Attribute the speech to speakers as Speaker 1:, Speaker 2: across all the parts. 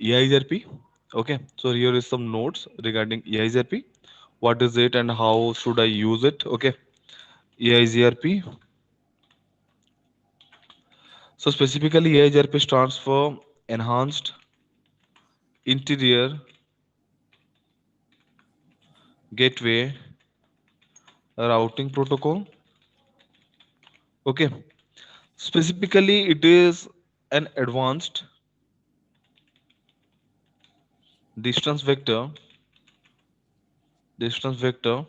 Speaker 1: EIGRP. Okay, so here is some notes regarding EIGRP. What is it and how should I use it? Okay, EIGRP. So specifically, EIGRP stands for Enhanced Interior Gateway Routing Protocol. Okay, specifically, it is an advanced distance vector, distance vector,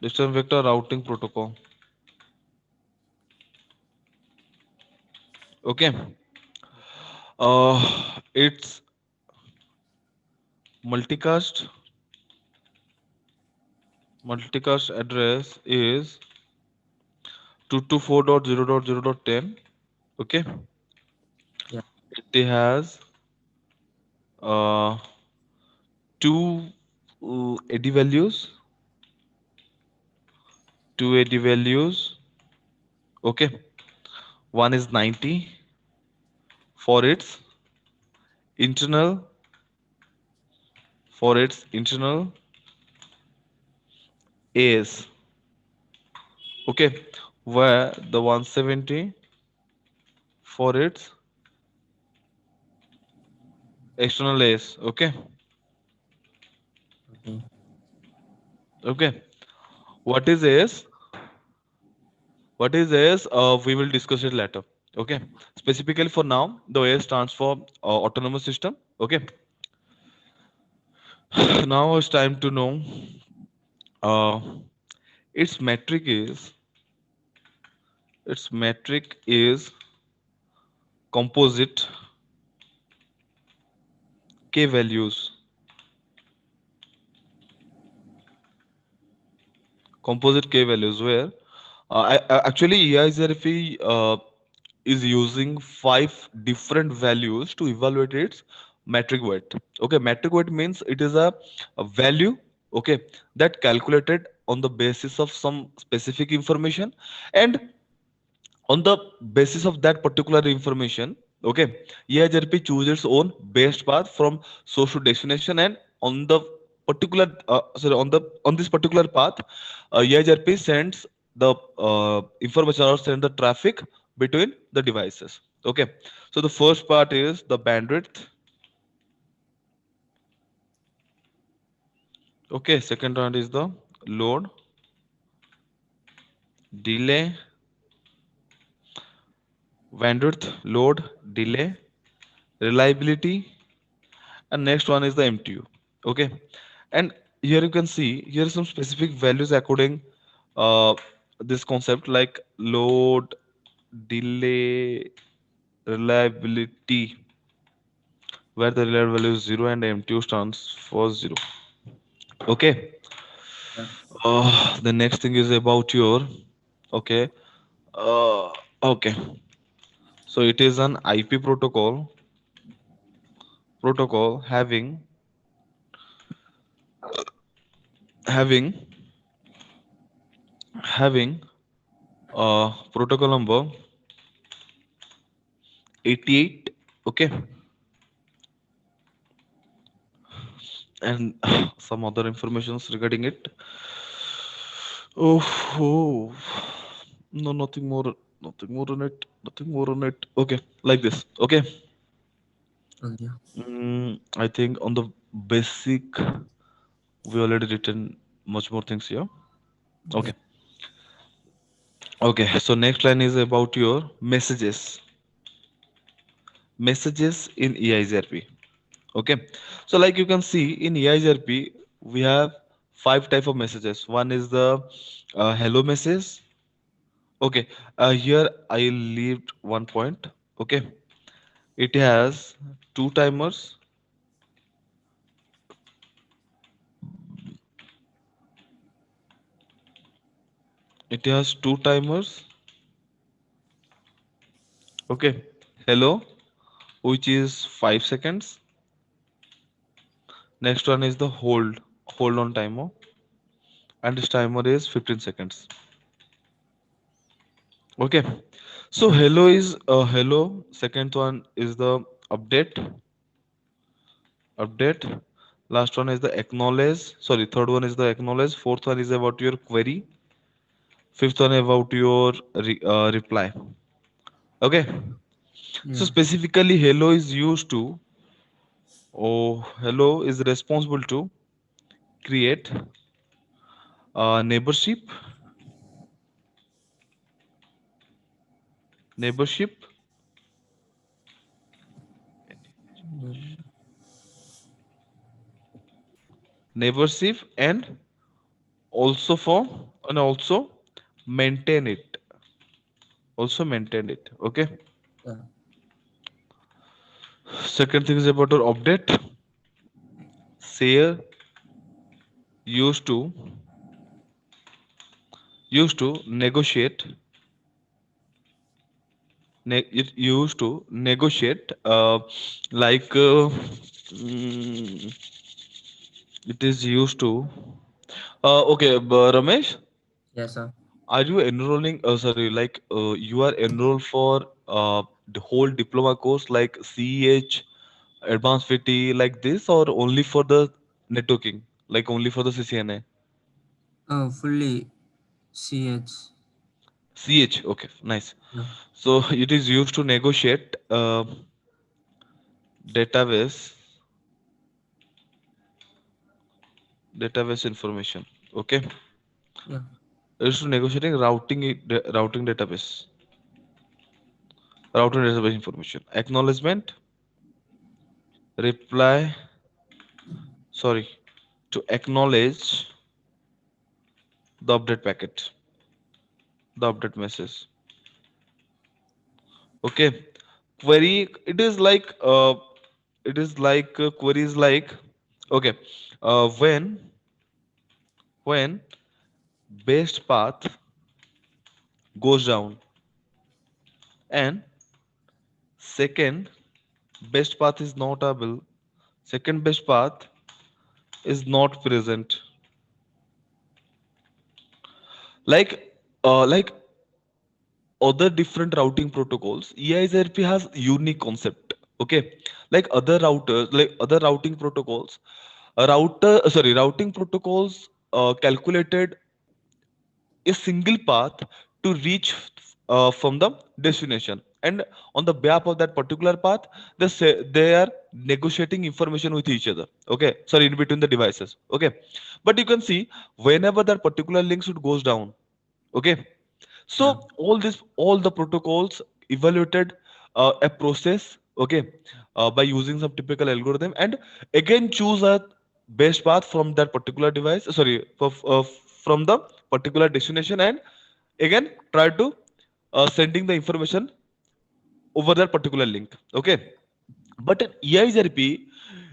Speaker 1: distance vector routing protocol. Okay, its multicast multicast address is 224.0.0.10. Okay,
Speaker 2: Yeah.
Speaker 1: it has uh, two AD values, two AD values. Okay, one is 90 for internal its internal AS. Okay, where the 170 for its external AS. Okay,
Speaker 2: Okay.
Speaker 1: okay. What is AS? What is AS? We will discuss it later. Okay. Specifically for now, the AS stands for autonomous system. Okay. Now it's time to know uh, its metric is its metric is composite k values. Composite k values where actually EIZRFE is using five different values to evaluate its metric weight. Okay, metric weight means it is a value, okay, that calculated on the basis of some specific information, and on the basis of that particular information, okay, EIGRP chooses its own best path from source to destination, and on the particular on this particular path, EIGRP sends the information or send the traffic between the devices. Okay, so the first part is the bandwidth. Okay, second one is the load, delay, bandwidth, load, delay, reliability, and next one is the MTU. Okay, and here you can see here are some specific values according uh, this concept like load, delay, reliability, where the reliable value is 0 and MTU stands for 0. Okay,
Speaker 2: Yeah.
Speaker 1: the next thing is about your, okay, uh, okay, so it is an IP protocol having having protocol number 88. Okay, and some other informations regarding it. Oh, oh, no, nothing more on it, nothing more on it. Okay, like this. Okay,
Speaker 2: Yeah.
Speaker 1: I think on the basic we already written much more things here.
Speaker 2: Yeah.
Speaker 1: Okay, okay. So next line is about your messages in EIGRP. Okay, so like you can see in EIGRP we have five type of messages. One is the hello message. Okay, here I leave one point. Okay, it has two timers. It has two timers. Okay, hello, which is 5 seconds. Next one is the hold on timer, and this timer is 15 seconds. Okay, so
Speaker 2: Yeah.
Speaker 1: hello is hello. Second one is the update, update. Last one is the acknowledge. Sorry, third one is the acknowledge. Fourth one is about your query. Fifth one about your reply. Okay. So
Speaker 2: Yeah.
Speaker 1: specifically, hello is used to, oh, hello is responsible to create neighborship, neighborship,
Speaker 2: Mm,
Speaker 1: neighborship, and also for, and also maintain it, also maintain it. Okay.
Speaker 2: yeah.
Speaker 1: Second thing is about our update. Share used to, used to negotiate, it used to negotiate, mm, it is used to, okay, Ramesh,
Speaker 2: Yes, sir.
Speaker 1: are you enrolling, sorry, like you are enrolled for the whole diploma course like CEH, advanced VT like this, or only for the networking, like only for the CCNA?
Speaker 2: Fully CH.
Speaker 1: CH, okay, nice.
Speaker 2: Yeah.
Speaker 1: So it is used to negotiate database, database information. Okay,
Speaker 2: Yeah.
Speaker 1: it is to negotiating routing database, routing database information. Acknowledgement, reply, sorry, to acknowledge the update packet, the update message. Okay, query. It is like query is like, okay, when best path goes down and second best path is not able, second best path is not present, like other different routing protocols, EISRP has unique concept. Okay, like other routers, like other routing protocols, routing protocols calculated a single path to reach from the destination, and on the behalf of that particular path they are negotiating information with each other. Okay, sorry, in between the devices. Okay, but you can see whenever that particular link should goes down. Okay, so
Speaker 2: Yeah.
Speaker 1: all the protocols evaluated a process. Okay, by using some typical algorithm, and again choose a best path from that particular device. Sorry, from the particular destination, and again try to sending the information over that particular link. Okay, but in EIGRP,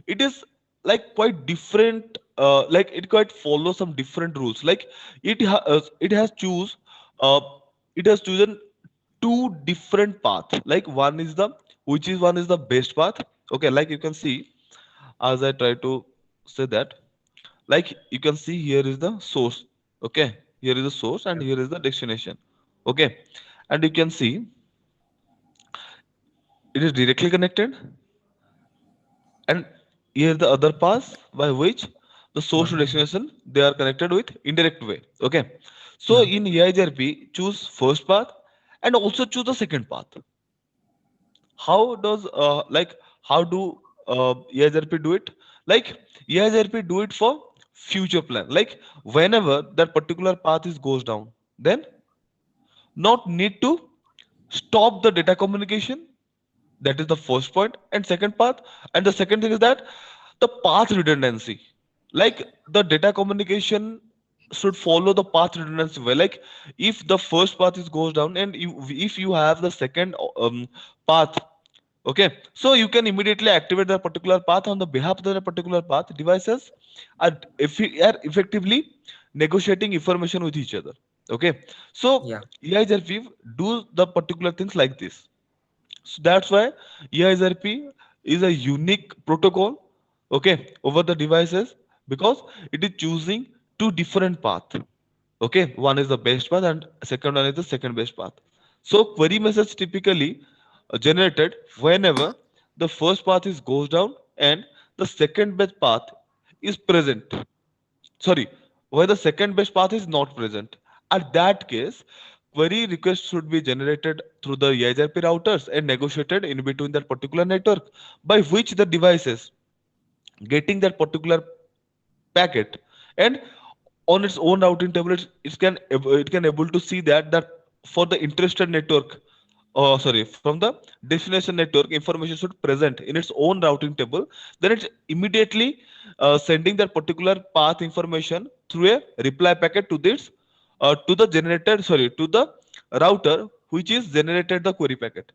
Speaker 1: it is like quite different. Like it quite follows some different rules. Like it has choose, uh, it has chosen two different paths. Like one is the best path. Okay, like you can see as I try to say that. Like you can see here is the source. Okay, here is the source and
Speaker 2: Yeah.
Speaker 1: here is the destination. Okay, and you can see it is directly connected, and here the other path by which the source to
Speaker 2: Yeah.
Speaker 1: destination they are connected with indirect way. Okay, so
Speaker 2: Yeah.
Speaker 1: in EIGRP choose first path and also choose the second path. How does how do EIGRP do it? Like EIGRP do it for future plan. Like whenever that particular path is goes down, then not need to stop the data communication. That is the first point. And second path, and the second thing is that the path redundancy. Like the data communication should follow the path redundancy way. Like if the first path is goes down and if you have the second path, okay, so you can immediately activate that particular path on the behalf of that particular path. Devices are, are effectively negotiating information with each other. Okay, so
Speaker 2: Yeah.
Speaker 1: EIGRP do the particular things like this. So that's why EISRP is a unique protocol, okay, over the devices, because it is choosing two different path. Okay, one is the best path and second one is the second best path. So query message typically generated whenever the first path is goes down and the second best path is present. Sorry, where the second best path is not present. At that case, query requests should be generated through the EIGRP routers and negotiated in between that particular network by which the devices getting that particular packet and on its own routing table it can able to see that for the interested network, sorry, from the destination network information should present in its own routing table, then it's immediately sending that particular path information through a reply packet to this to the generated, sorry, to the router which is generated the query packet.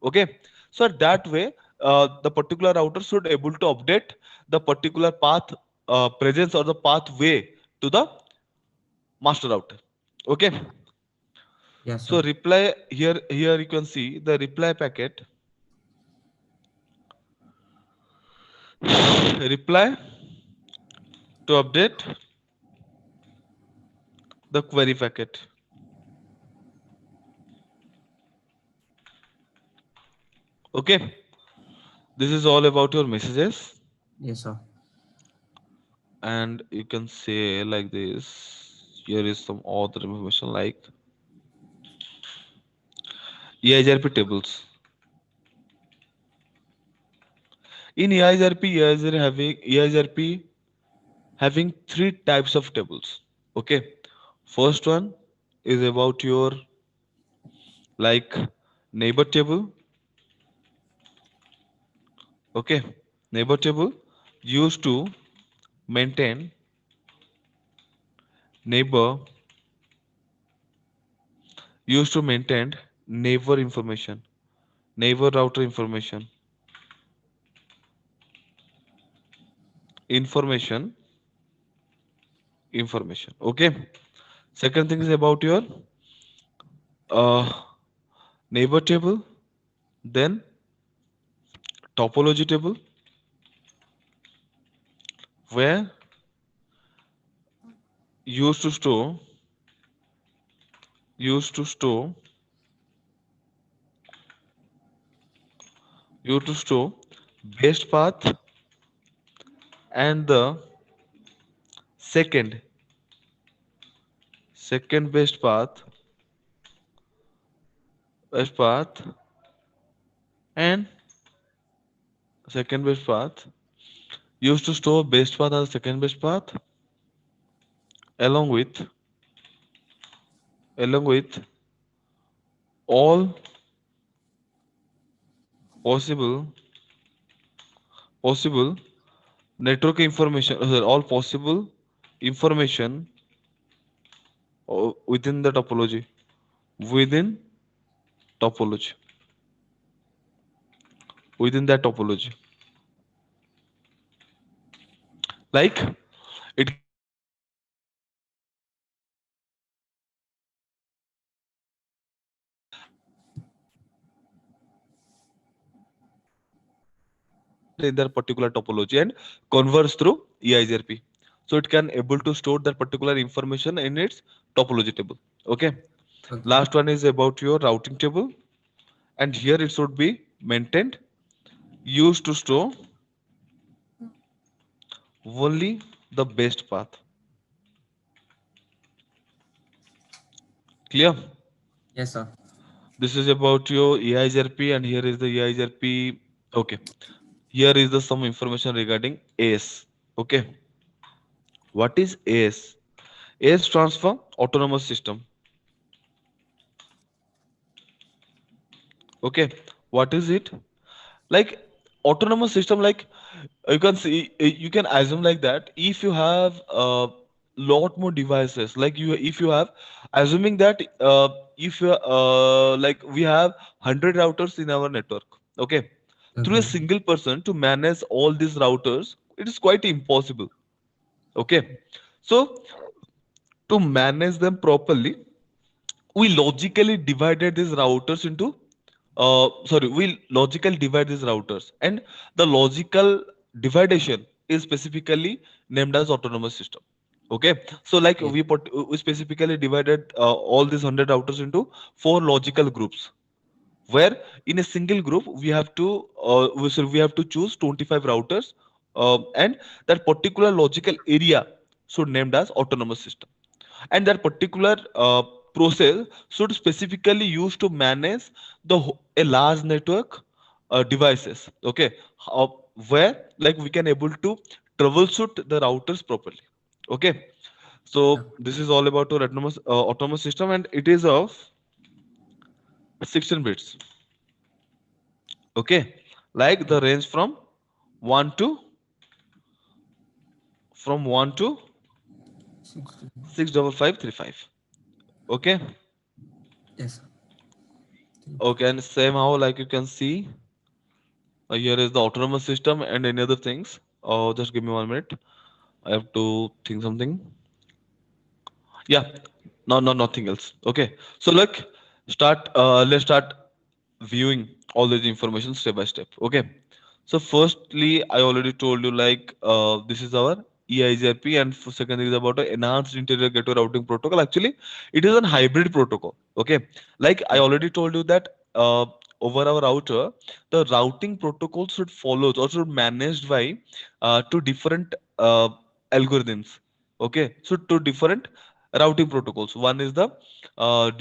Speaker 1: Okay, so that way the particular router should able to update the particular path presence or the pathway to the master router. Okay,
Speaker 2: Yes,
Speaker 1: so
Speaker 2: sir.
Speaker 1: reply here you can see the reply packet reply to update the query packet. Okay, this is all about your messages,
Speaker 2: Yes, sir.
Speaker 1: and you can say like this. Here is some other information like EIGRP tables. In EIGRP having three types of tables. Okay, first one is about your like neighbor table. Okay, neighbor table used to maintain neighbor used to maintain neighbor information, neighbor router information, information. Okay. Second thing is about your uh, neighbor table, then topology table, where used to store used to store used to store best path and the second second best path and second best path used to store best path as second best path along with along with all possible possible network information, all possible information within the topology, within topology within that topology, like it can be present in that particular topology and converse through EIGRP. So it can able to store that particular information in its topology table. Okay.
Speaker 2: Okay.
Speaker 1: Last one is about your routing table, and here it should be maintained, used to store only the best path. Clear?
Speaker 2: Yes, sir.
Speaker 1: This is about your EIGRP, and here is the EIGRP. Okay. Here is the some information regarding AS. Okay. What is AS? AS stands for autonomous system. Okay. What is it? Like autonomous system, like you can see, you can assume like that if you have a lot more devices, like you if you have assuming that if you like we have 100 routers in our network. Okay, through a
Speaker 2: Okay.
Speaker 1: single person to manage all these routers, it is quite impossible. Okay, so to manage them properly, we logically divided these routers into sorry, we logically divide these routers, and the logical dividation is specifically named as autonomous system. Okay, so like
Speaker 2: Yes.
Speaker 1: we specifically divided all these 100 routers into four logical groups. where in a single group we have to we have to choose 25 routers, and that particular logical area should named as autonomous system, and that particular process should specifically used to manage a large network devices. Okay. uh, where like we can able to troubleshoot the routers properly. Okay. So
Speaker 2: Yeah.
Speaker 1: this is all about our autonomous system, and it is of 16 bits. Okay. Like
Speaker 2: Okay.
Speaker 1: the range from 1 to 1 to
Speaker 2: 60.
Speaker 1: 65535. Okay.
Speaker 2: Yes, sir.
Speaker 1: Okay, and same how like you can see, here is the autonomous system and any other things. Oh, just give me 1 minute. I have to think something. Yeah, no, nothing else. Okay, so like let's start viewing all this information step by step. Okay, so firstly, I already told you like this is our EIGRP, and second is about a enhanced interior gateway routing protocol. Actually, it is a hybrid protocol. Okay, like I
Speaker 2: Yeah.
Speaker 1: already told you that over our router, the routing protocol should follow or should managed by two different algorithms. Okay, so two different routing protocols. One is the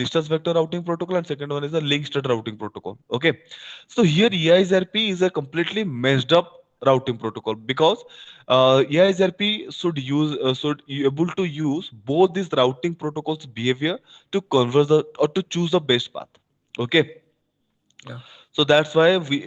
Speaker 1: distance vector routing protocol, and second one is the link state routing protocol. Okay, so here EISRP is a completely messed up routing protocol because EISRP should be able to use both these routing protocols behavior to converge the or to choose the best path. Okay,
Speaker 2: Yeah.
Speaker 1: so that's why we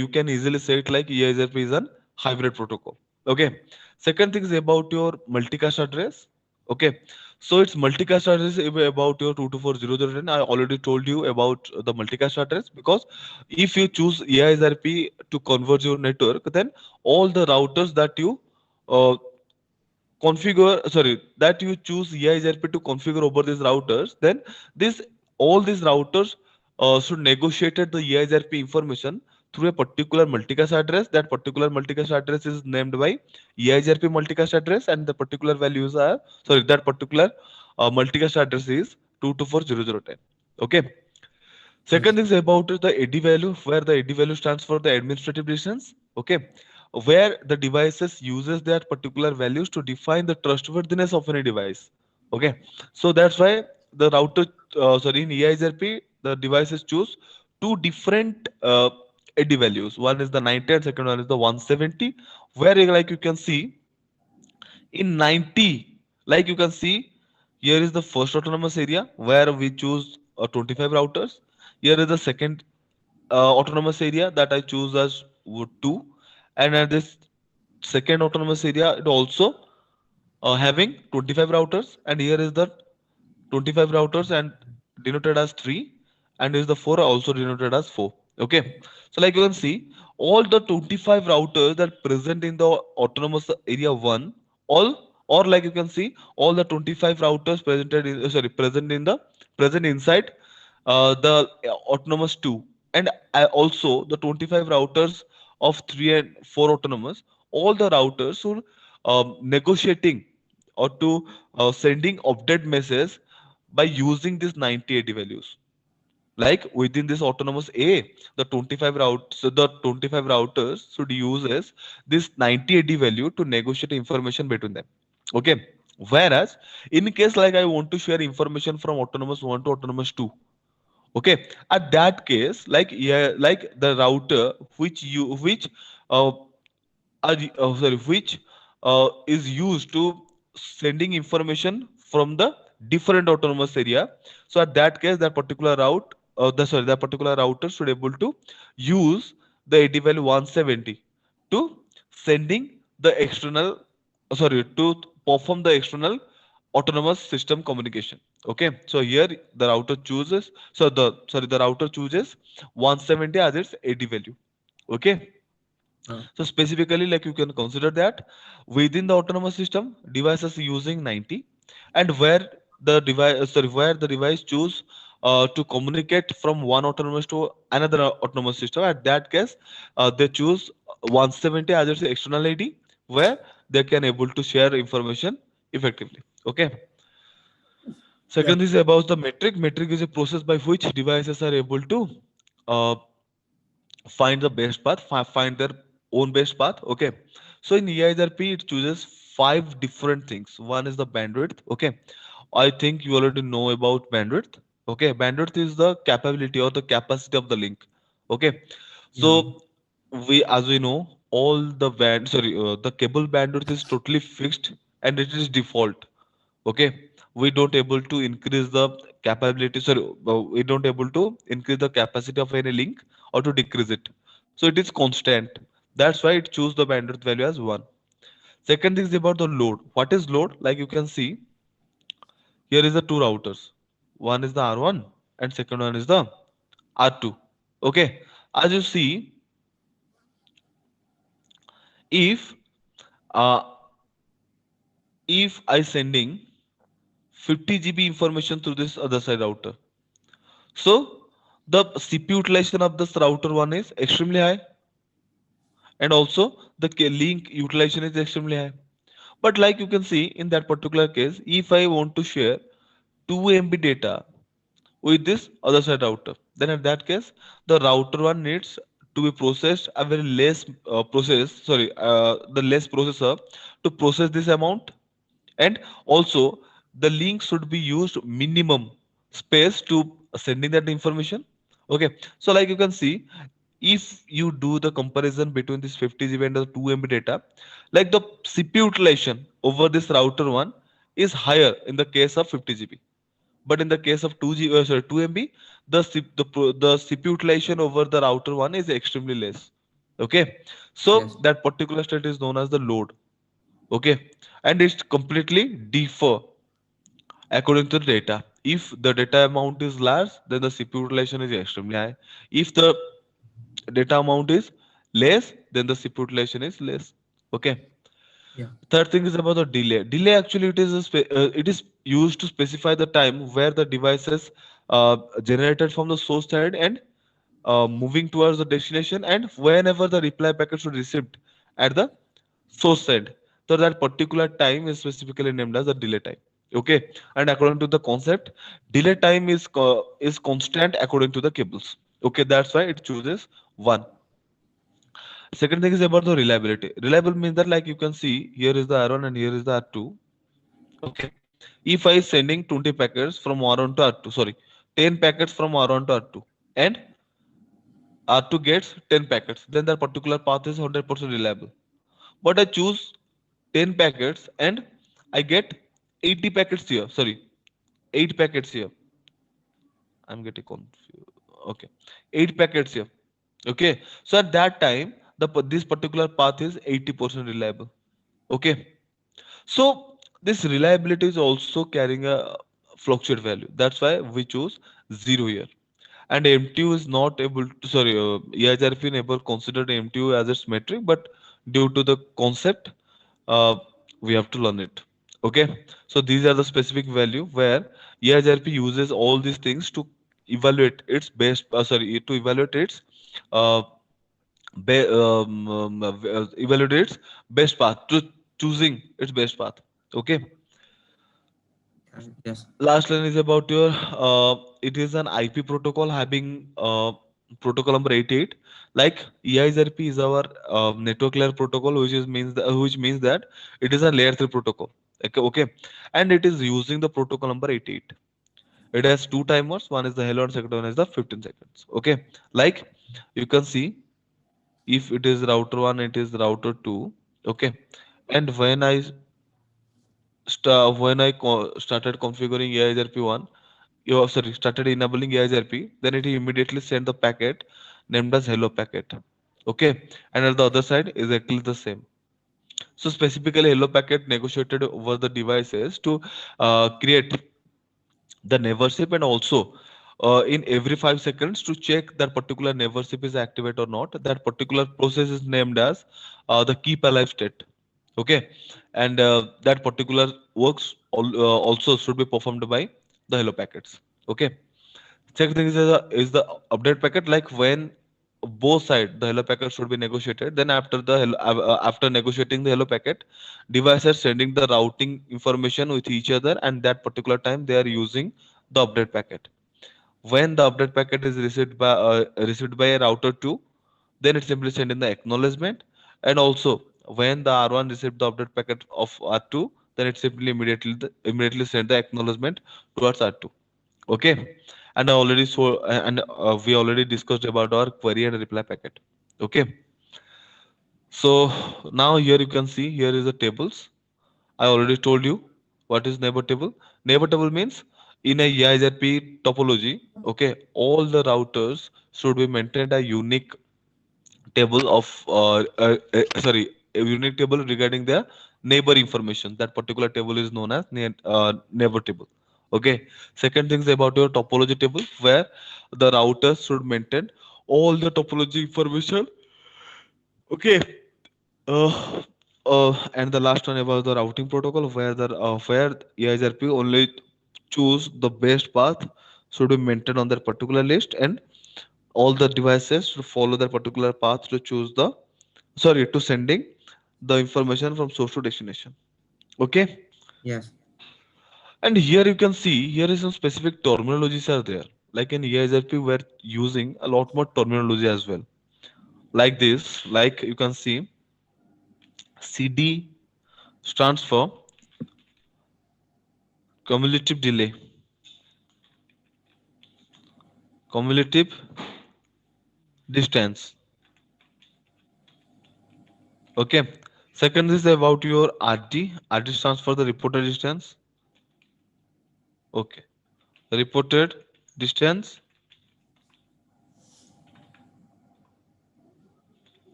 Speaker 1: you can easily say it like EISRP is an hybrid protocol. Okay. Second thing is about your multicast address. Okay. So it's multicast address about your 224.0.0.10. I already told you about the multicast address because if you choose EISRP to converge your network, then all the routers that you uh, that you choose EISRP to configure over these routers, then this all these routers should negotiate the EISRP information through a particular multicast address. That particular multicast address is named by EISRP multicast address, and the particular values are that particular multicast address is 224.0.0.10. Okay.
Speaker 2: Yes.
Speaker 1: Second thing is about the AD value, where the AD value stands for the administrative distance. Okay, where the devices uses that particular values to define the trustworthiness of any device. Okay, so that's why the router, in EISRP, the devices choose two different AD values. One is the 90 and second one is the 170. Where like you can see in 90, like you can see, here is the first autonomous area where we choose 25 routers. Here is the second autonomous area that I choose as 2, and at this second autonomous area it also having 25 routers, and here is the 25 routers and denoted as 3, and is the 4 also denoted as 4. Okay, so like you can see, all the 25 routers that present in the autonomous area 1, all, or like you can see, all the 25 routers presented in present in the present inside the autonomous 2, and also the 25 routers of 3 and 4 autonomous, all the routers should negotiating or to sending update message by using these 90 80 values. Like within this autonomous A, the 25 the 25 routers should use this 90 80 value to negotiate information between them. Okay. Whereas in case like I want to share information from autonomous 1 to autonomous 2. Okay. At that case, like yeah, like the router which uh, which is used to sending information from the different autonomous area. So at that case, that particular route, that particular router should able to use the AD value 170 to sending the external, to perform the external autonomous system communication. Okay, so here the router chooses, the router chooses 170 as its AD value. Okay, so specifically, like you can consider that within the autonomous system, devices using 90, and where the device choose to communicate from one autonomous to another autonomous system. At that case, they choose 170 as its external ID, where they can able to share information effectively. Okay.
Speaker 2: Yeah.
Speaker 1: Second is about the metric. Metric is a process by which devices are able to uh, find the best path, find their own best path. Okay, so in EISRP it chooses five different things. One is the bandwidth. Okay, I think you already know about bandwidth. Okay, bandwidth is the capability or the capacity of the link. Okay, so
Speaker 2: Yeah.
Speaker 1: as we know, all the the cable bandwidth is totally fixed and it is default. Okay, we don't able to increase the capability, we don't able to increase the capacity of any link or to decrease it, so it is constant. That's why it choose the bandwidth value as 1. Second thing is about the load. What is load? Like you can see, here is the two routers. One is the R1 and second one is the R2. Okay, as you see, if uh, if I sending 50 GB information through this other side router, so the CPU utilization of this router one is extremely high, and also the link utilization is extremely high. But like you can see in that particular case, if I want to share 2 MB data with this other side router, then in that case, the router one needs to be processed a very less the less processor to process this amount, and also the link should be used minimum space to sending that information. Okay, so like you can see, if you do the comparison between this 50 GB and the 2 MB data, like the CPU utilization over this router one is higher in the case of 50 GB, but in the case of 2 MB, the CPU utilization over the router one is extremely less. Okay, so
Speaker 2: Yes.
Speaker 1: that particular state is known as the load. Okay, and it's completely differ according to the data. If the data amount is large, then the CPU utilization is extremely high. If the data amount is less, then the CPU utilization is less. Okay.
Speaker 2: Yeah.
Speaker 1: Third thing is about the delay. Delay actually it is used to specify the time where the devices generated from the source side and moving towards the destination, and whenever the reply packet should received at the source side. So that particular time is specifically named as the delay time. Okay, and according to the concept, delay time is constant according to the cables. Okay, that's why it chooses 1. Second thing is about the reliability. Reliable means that like you can see here is the R1 and here is the R2. Okay. If I sending 20 packets from R1 to R2, sorry, 10 packets from R1 to R2, and R2 gets 10 packets, then that particular path is 100% reliable. But I choose 10 packets and I get 80 packets here. Sorry, 8 packets here. I'm getting confused. Okay, 8 packets here. Okay, so at that time, this particular path is 80% reliable. Okay, so this reliability is also carrying a fluctuate value. That's why we choose 0 here. And MTU is not able to, sorry, EIGRP never considered MTU as its metric, but due to the concept, uh, we have to learn it. Okay, so these are the specific value where EIGRP uses all these things to evaluate its best, to evaluate its uh, evaluate its best path, to choosing its best path. Okay,
Speaker 2: Yes.
Speaker 1: last line is about your it is an IP protocol having protocol number 88. Like EIGRP is our network layer protocol, which means that it is a layer 3 protocol. Okay, okay, and it is using the protocol number 88. It has two timers, one is the hello and second one is the 15 seconds. Okay, like you can see, if it is router 1, it is router 2. Okay, and when I started configuring EIGRP1, started enabling EIGRP, then it immediately sent the packet named as hello packet. Okay, and at the other side is exactly the same. So specifically, hello packet negotiated over the devices to create the neighborship, and also in every 5 seconds to check that particular neighborship is activate or not. That particular process is named as the keep alive state. Okay, and that particular works also should be performed by the hello packets. Okay, second thing is the update packet. Like when both side the hello packet should be negotiated, then after negotiating the hello packet, devices sending the routing information with each other, and that particular time they are using the update packet. When the update packet is received by a router 2, then it simply send in the acknowledgement. And also when the R1 received the update packet of R2, then it simply immediately send the acknowledgement towards R2. Okay. And I already saw, and we already discussed about our query and reply packet. Okay. So now here you can see, here is the tables. I already told you what is neighbor table. Neighbor table means in a EIGRP topology, okay, all the routers should be maintained a unique table of sorry, a unique table regarding their neighbor information. That particular table is known as neighbor table. Okay. Second thing is about your topology table, where the routers should maintain all the topology information. Okay. Uh, and the last one about the routing protocol, where EIGRP only choose the best path should be maintained on that particular list, and all the devices should follow that particular path to choose the, sorry, to sending the information from source to destination. Okay.
Speaker 2: Yes.
Speaker 1: And here you can see, here is some specific terminologies are there. Like in EIGRP, we're using a lot more terminology as well. Like this, like you can see, CD stands for cumulative delay. Cumulative distance. Okay. Second is about your RD. RD stands for the reported distance. Okay. Reported distance.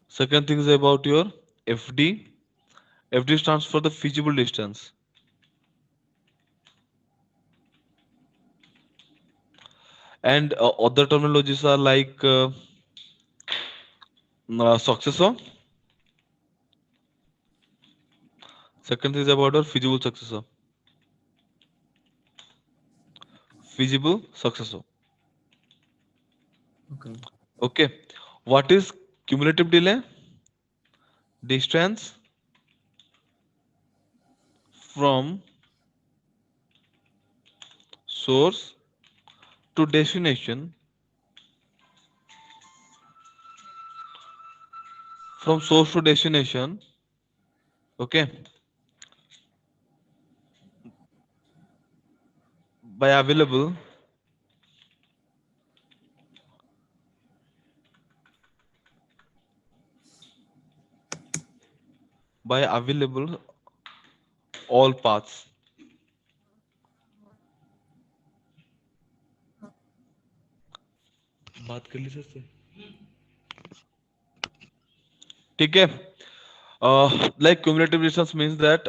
Speaker 1: Second thing is about your FD. FD stands for the feasible distance. And other terminologies are like successor. Second thing is about our feasible successor. Feasible successor.
Speaker 2: Okay.
Speaker 1: Okay. What is cumulative delay? Distance from source to destination, from source to destination, okay, by available by available all paths. बात कर ली sir से ठीक है like cumulative distance means that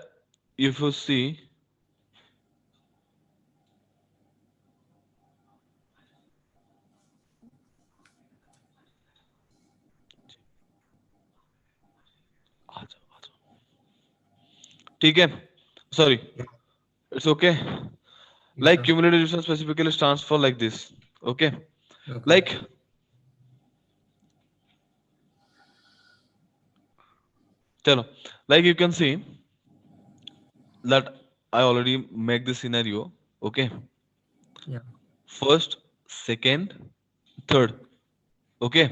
Speaker 1: if you see आ जाओ आ जाओ ठीक है sorry
Speaker 2: Yeah.
Speaker 1: it's okay
Speaker 2: Yes,
Speaker 1: like
Speaker 2: sir.
Speaker 1: cumulative distance specifically stands for like this okay
Speaker 2: Okay.
Speaker 1: like chalo like you can see that I already make the scenario okay
Speaker 2: Yeah.
Speaker 1: first second third okay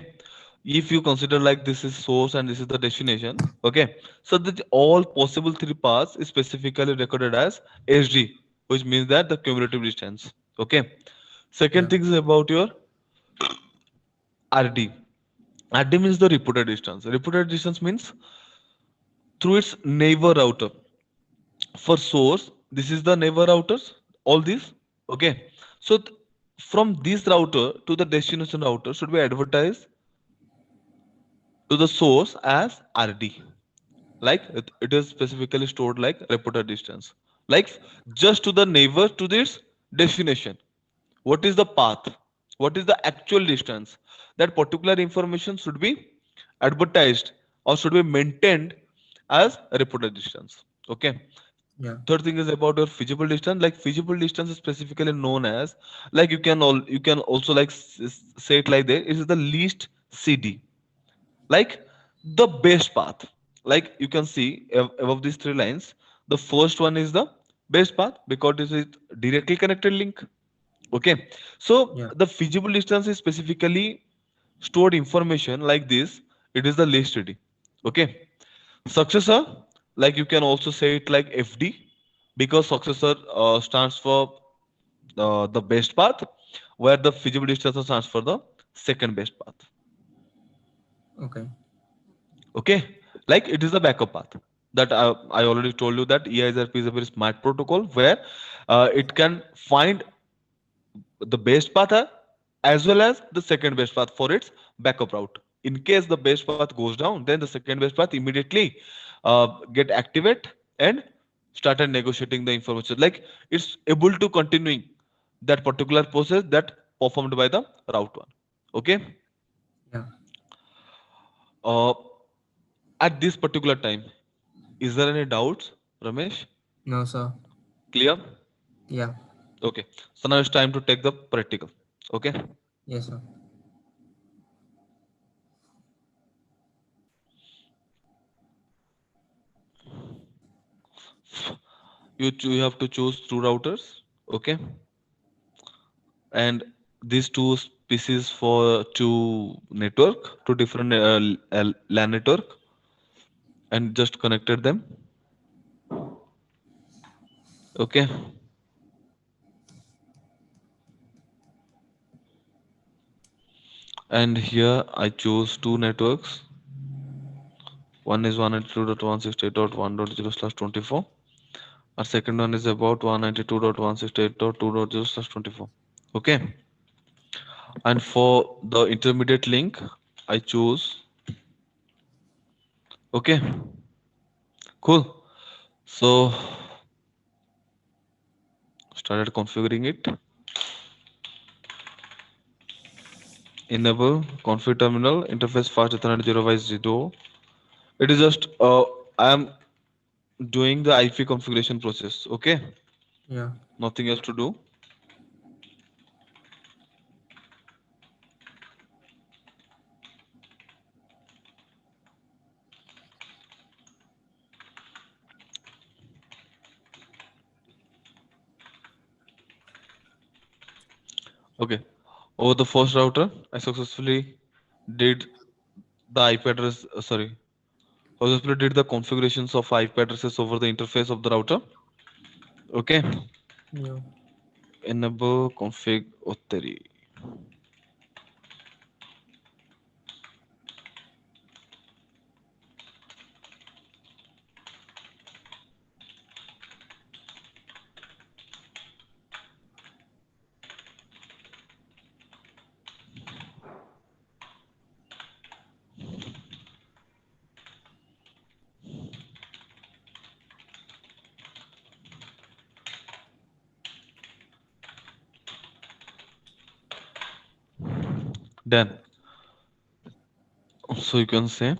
Speaker 1: if you consider like this is source and this is the destination okay so that all possible three paths is specifically recorded as hd which means that the cumulative distance okay second
Speaker 2: Yeah.
Speaker 1: thing is about your rd rd means the reported distance means through its neighbor router for source this is the neighbor routers all these okay so from this router to the destination router should be advertised to the source as rd like it is specifically stored like reported distance like just to the neighbor to this destination what is the path what is the actual distance that particular information should be advertised or should be maintained as reported distance okay
Speaker 2: Yeah.
Speaker 1: third thing is about your feasible distance like feasible distance is specifically known as like you can also like say it like that it is the least cd like the best path like you can see above these three lines the first one is the best path because this is directly connected link Okay, so
Speaker 2: Yeah.
Speaker 1: the feasible distance is specifically stored information like this. It is the least ready. Okay, successor, like you can also say it like FD, because successor stands for the best path, where the feasible distance stands for the second best path.
Speaker 2: Okay.
Speaker 1: Okay, like it is the backup path that I already told you that EISRP is a very smart protocol where it can find the best path as well as the second best path for its backup route. In case the best path goes down, then the second best path immediately get activate and started negotiating the information. Like it's able to continuing that particular process that performed by the route one. Okay.
Speaker 2: Yeah.
Speaker 1: Uh, at this particular time, is there any doubts, Ramesh?
Speaker 2: No, sir.
Speaker 1: Clear?
Speaker 2: Yeah.
Speaker 1: Okay. So now it's time to take the practical. Okay.
Speaker 2: Yes, sir.
Speaker 1: You have to choose two routers. Okay. And these two species for two network, two different LAN network, and just connected them. Okay. And here I choose two networks. One is 192.168.1.0/24. Our second one is about 192.168.2.0/24. Okay. And for the intermediate link, I choose. Okay. Cool. So started configuring it. Enable config terminal interface fast Ethernet 0 by 0. It is just I am doing the IP configuration process. Okay,
Speaker 2: Yeah.
Speaker 1: nothing else to do. Okay, over the first router, I successfully did the IP address. Successfully did the configurations of IP addresses over the interface of the router. Okay,
Speaker 2: Yeah.
Speaker 1: enable config authority. Done. So you can say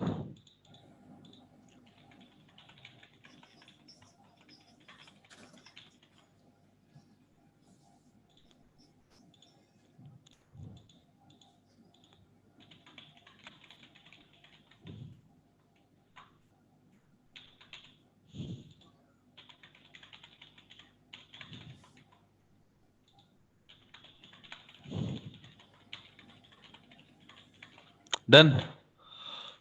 Speaker 1: done.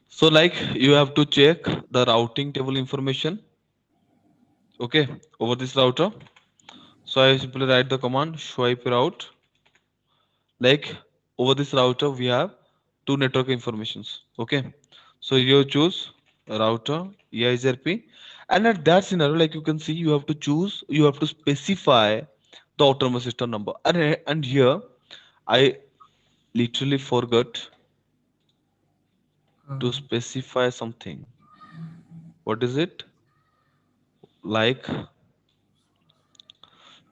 Speaker 1: So like you have to check the routing table information. Okay, over this router. So I simply write the command swipe route. Like over this router, we have two network informations. Okay, so you choose router EISRP, and at that scenario, like you can see, you have to choose, you have to specify the autonomous system number. And here I literally forgot to
Speaker 2: Um,
Speaker 1: specify something. What is it? Like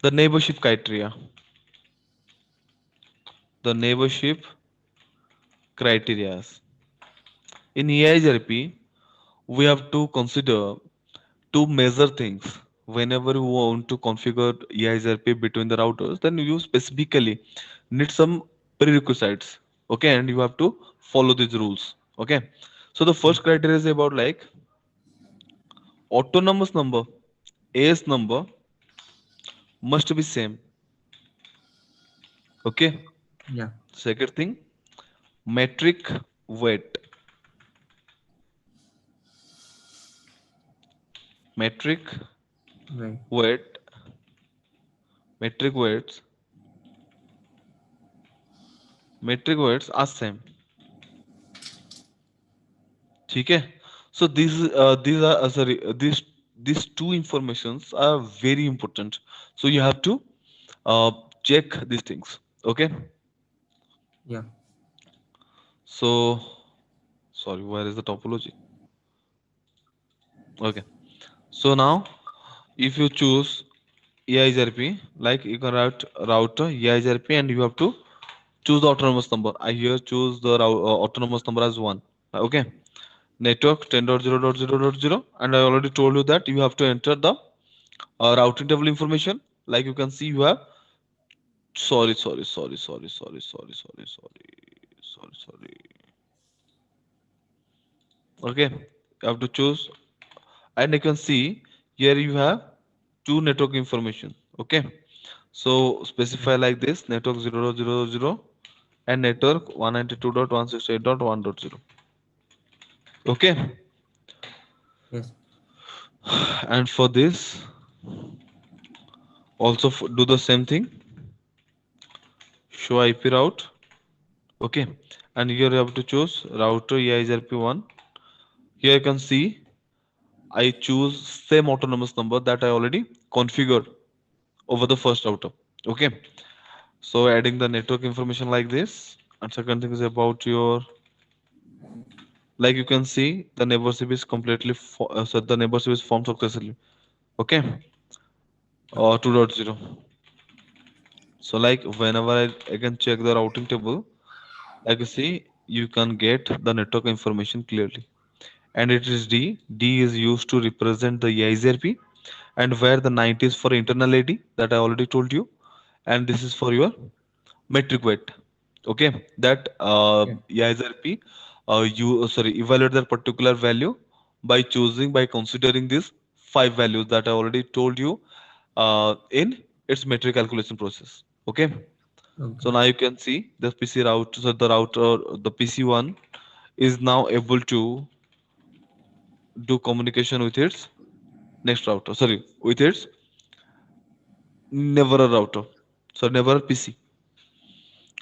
Speaker 1: the neighborship criteria. The neighborship criteria. In EISRP, we have to consider to measure things. Whenever you want to configure EISRP between the routers, then you specifically need some prerequisites. Okay, and you have to follow these rules. Okay, so the
Speaker 2: yeah.
Speaker 1: first criteria is about like autonomous number, AS number must be same. Okay.
Speaker 2: Yeah.
Speaker 1: Second thing, metric weight. Metric
Speaker 2: Right.
Speaker 1: weight. Metric weights. Metric weights are same. ठीक है. So these are sorry these two informations are very important. So you have to uh, check these things. Okay.
Speaker 2: Yeah.
Speaker 1: So sorry, where is the topology? Okay. So now if you choose EIGRP, like you can write router EIGRP and you have to choose the autonomous number. I here choose the autonomous number as one. Okay. Network 10.0.0.0, and I already told you that you have to enter the routing table information. Like you can see, you have sorry. Okay, you have to choose, and you can see here you have two network information. Okay, so
Speaker 2: Yeah.
Speaker 1: specify like this: network 0.0.0 and network 192.168.1.0. Okay,
Speaker 2: Yes.
Speaker 1: and for this also do the same thing. Show IP route. Okay, and here you have to choose router EIGRP1. Here you can see I choose same autonomous number that I already configured over the first router. Okay, so adding the network information like this, and second thing is about your, like you can see the neighborship is completely so the neighborship is formed successfully. Okay,
Speaker 2: Yeah.
Speaker 1: 2.0. So like whenever I can check the routing table, like you see you can get the network information clearly. And it is D. D is used to represent the EIGRP, and where the 90 is for internal AD that I already told you, and this is for your metric weight. Okay, that
Speaker 2: Yeah.
Speaker 1: EIGRP evaluate that particular value by choosing by considering these five values that I already told you in its metric calculation process. Okay, so
Speaker 2: Okay.
Speaker 1: now you can see the PC route, so the router, the PC1 is now able to do communication with its next router. Sorry, with its never a router. So never a PC.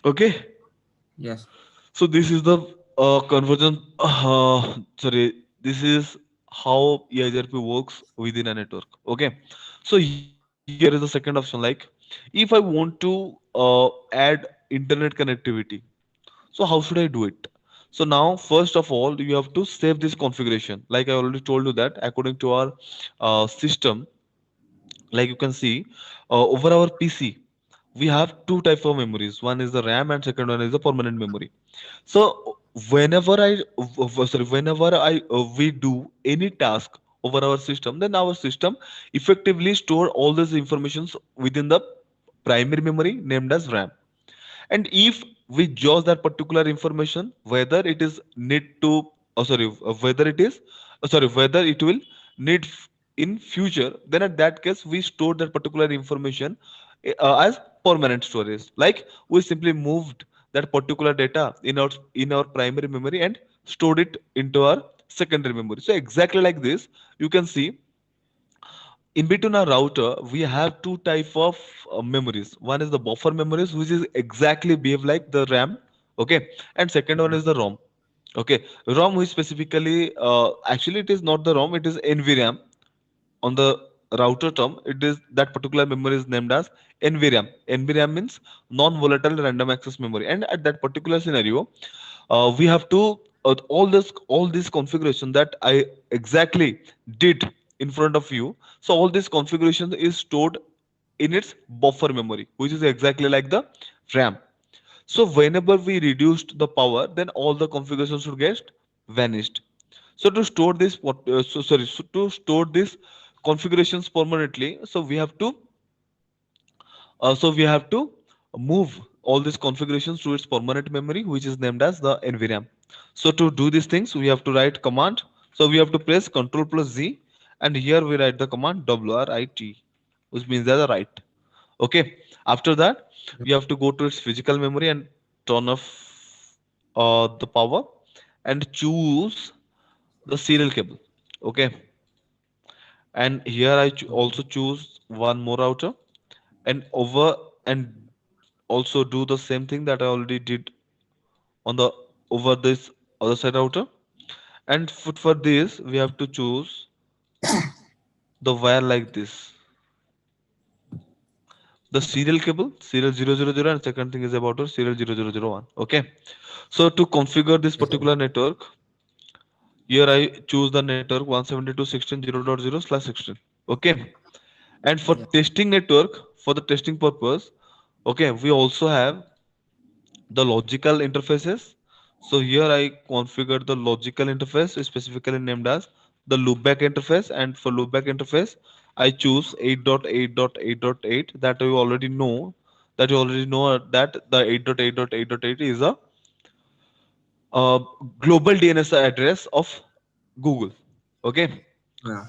Speaker 1: Okay.
Speaker 2: Yes.
Speaker 1: So this is the conversion. Sorry, this is how EIGRP works within a network. Okay. So here is the second option. Like, if I want to add internet connectivity, so how should I do it? So now, first of all, you have to save this configuration. Like I already told you that according to our system, like you can see over our PC we have two type of memories. One is the RAM and second one is the permanent memory. So whenever I we do any task over our system, then our system effectively store all these informations within the primary memory named as RAM. And if we judge that particular information whether it is need to whether it is whether it will need in future, then at that case we store that particular information as permanent storage. Like we simply moved that particular data in our primary memory and stored it into our secondary memory. So exactly like this, you can see in between our router we have two type of memories. One is the buffer memories, which is exactly behave like the RAM. Okay, and second one
Speaker 2: Yeah.
Speaker 1: is the ROM. Okay, ROM, which specifically actually it is not the ROM, it is NVRAM. On the router term, it is that particular memory is named as NVRAM. NVRAM means non-volatile random access memory, and at that particular scenario, we have to all this configuration that I exactly did in front of you. So all this configuration is stored in its buffer memory, which is exactly like the RAM. So whenever we reduced the power, then all the configurations should get vanished. So to store this, to store this configurations permanently, so we have to move all these configurations to its permanent memory, which is named as the NVRAM. So to do these things, we have to write command. So we have to press Ctrl plus Z, and here we write the command WRIT, which means that the write. Okay. After that, we have to go to its physical memory and turn off the power and choose the serial cable. Okay, and here I
Speaker 2: Okay.
Speaker 1: also choose one more router and over and also do the same thing that I already did on the over this other side router. And for this, we have to choose the wire like this. The serial cable, serial 000, and second thing is about our serial 0001. Okay. So to configure this
Speaker 2: Yes, sir.
Speaker 1: particular network, here I choose the network 172.16.0.0/16. Okay. And for
Speaker 2: Yeah.
Speaker 1: testing network, for the testing purpose, okay, we also have the logical interfaces. So here I configure the logical interface, specifically named as the loopback interface. And for loopback interface, I choose 8.8.8.8 that you already know. That you already know that the 8.8.8.8 is a global DNS address of Google. Okay.
Speaker 2: Yeah.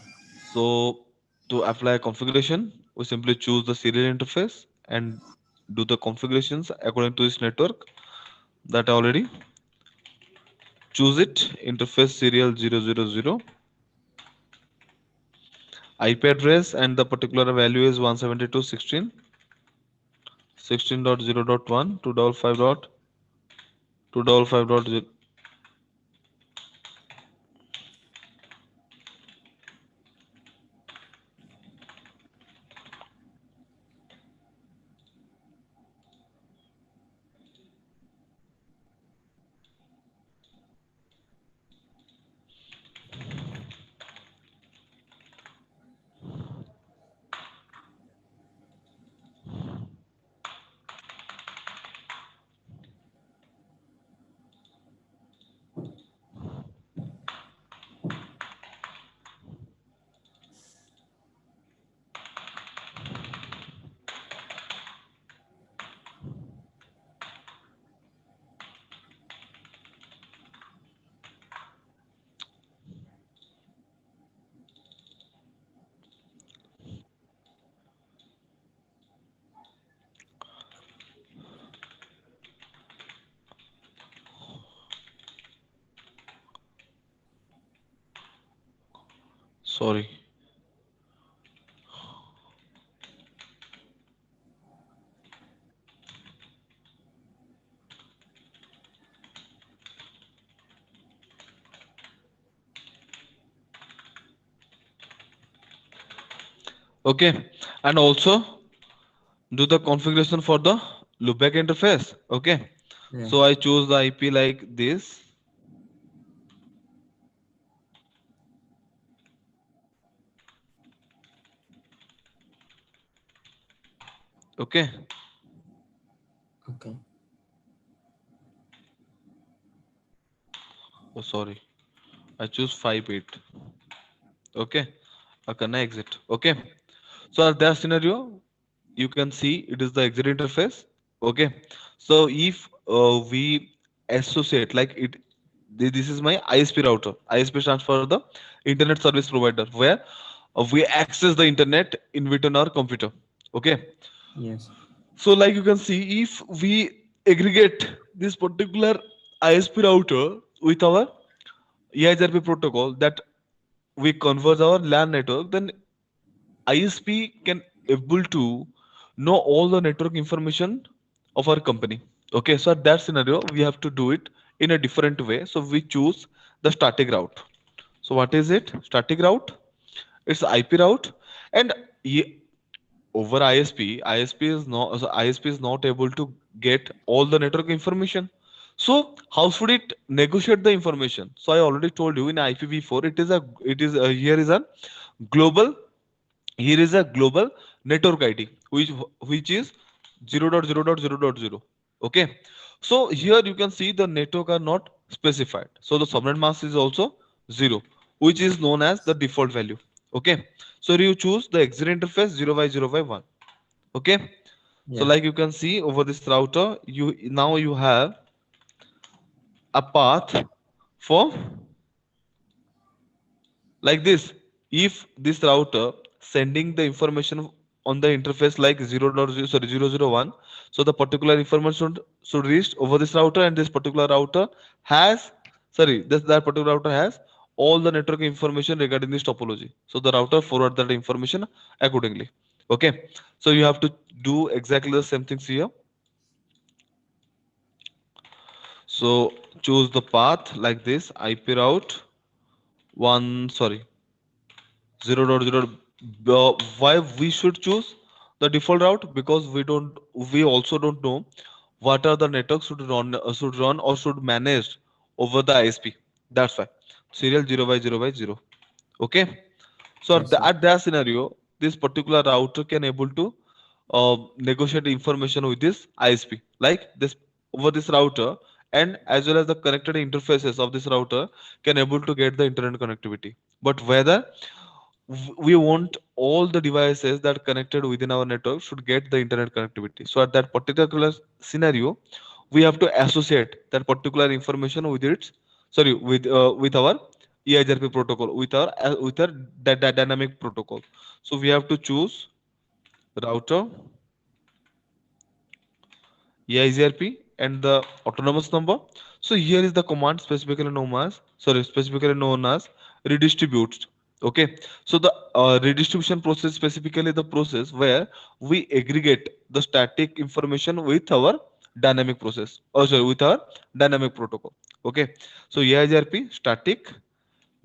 Speaker 1: So to apply configuration, we simply choose the serial interface and do the configurations according to this network that I already choose it. Interface serial 000, IP address, and the particular value is 172.16.16.0.1 255.255.0. Sorry. Okay, and also do the configuration for the loopback interface. Okay,
Speaker 2: Yeah.
Speaker 1: so I choose the IP like this. Okay,
Speaker 2: Okay.
Speaker 1: oh sorry, I choose 5.8. Okay, okay, now exit. Okay, so at that scenario, you can see it is the exit interface. Okay, so if we associate like it, this is my ISP router. ISP stands for the internet service provider, where we access the internet in between our computer. Okay,
Speaker 2: Yes.
Speaker 1: so like you can see, if we aggregate this particular ISP router with our EIGRP protocol that we converge our LAN network, then ISP can able to know all the network information of our company. Okay, so at that scenario, we have to do it in a different way. So we choose the static route. So what is it? Static route. It's IP route, and over ISP is not so ISP is not able to get all the network information. So how should it negotiate the information? So I already told you in IPv4, here is a global here is a global network ID which is 0.0.0.0. Okay, so here you can see the network are not specified, so the subnet mask is also 0, which is known as the default value. Okay, so you choose the exit interface 0 by 0 by 1. Okay, so
Speaker 2: Yeah.
Speaker 1: like you can see over this router, you have a path for like this. If this router sending the information on the interface like 0.0, sorry, 001. So the particular information should reach over this router, and this particular router has, sorry, that particular router has all the network information regarding this topology. So the router forward that information accordingly. Okay. So you have to do exactly the same things here. So choose the path like this, IP route one, sorry, 0.0. Why we should choose the default route? Because we also don't know what are the networks should run or should manage over the ISP. That's why serial 0 by 0 by 0. Okay. So
Speaker 2: Yes, sir.
Speaker 1: at that scenario, this particular router can able to negotiate information with this ISP, like this over this router, and as well as the connected interfaces of this router can able to get the internet connectivity. But whether we want all the devices that connected within our network should get the internet connectivity. So at that particular scenario, we have to associate that particular information with its, sorry, with our EIGRP protocol, with our dynamic protocol. So we have to choose router, EIGRP, and the autonomous number. So here is the command specifically known as redistributes. Okay, so the redistribution process, specifically the process where we aggregate the static information with our dynamic process, or sorry, with our dynamic protocol. Okay, so EIGRP static.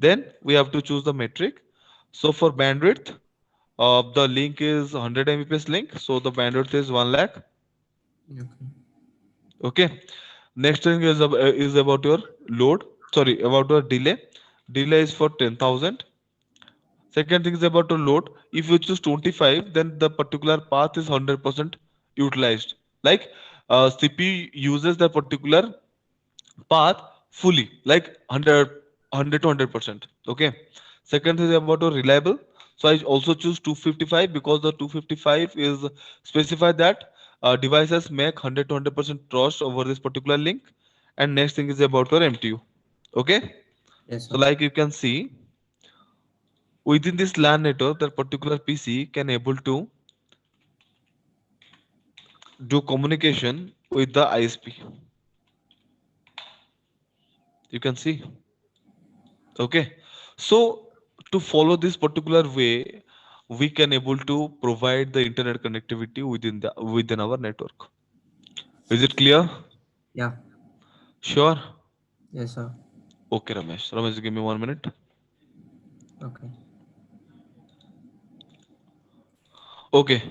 Speaker 1: Then we have to choose the metric. So for bandwidth, the link is 100 Mbps link. So the bandwidth is 1 lakh.
Speaker 2: Okay.
Speaker 1: Okay. Next thing is about your load. Sorry, about your delay. Delay is for 10,000. Second thing is about your load. If you choose 25, then the particular path is 100% utilized. Like CPU uses the particular path fully, like 100 to 100%. Okay. Second is about your reliable. So I also choose 255 because the 255 is specified that devices make 100 to 100% trust over this particular link. And next thing is about your MTU. Okay.
Speaker 2: Yes,
Speaker 1: So
Speaker 2: sir.
Speaker 1: like you can see within this LAN network, that particular PC can able to do communication with the ISP. You can see. Okay. So to follow this particular way, we can able to provide the internet connectivity within our network. Is it clear?
Speaker 2: Yeah.
Speaker 1: Sure.
Speaker 2: Yes, sir.
Speaker 1: Okay, Ramesh. Ramesh, give me 1 minute.
Speaker 2: Okay.
Speaker 1: Okay.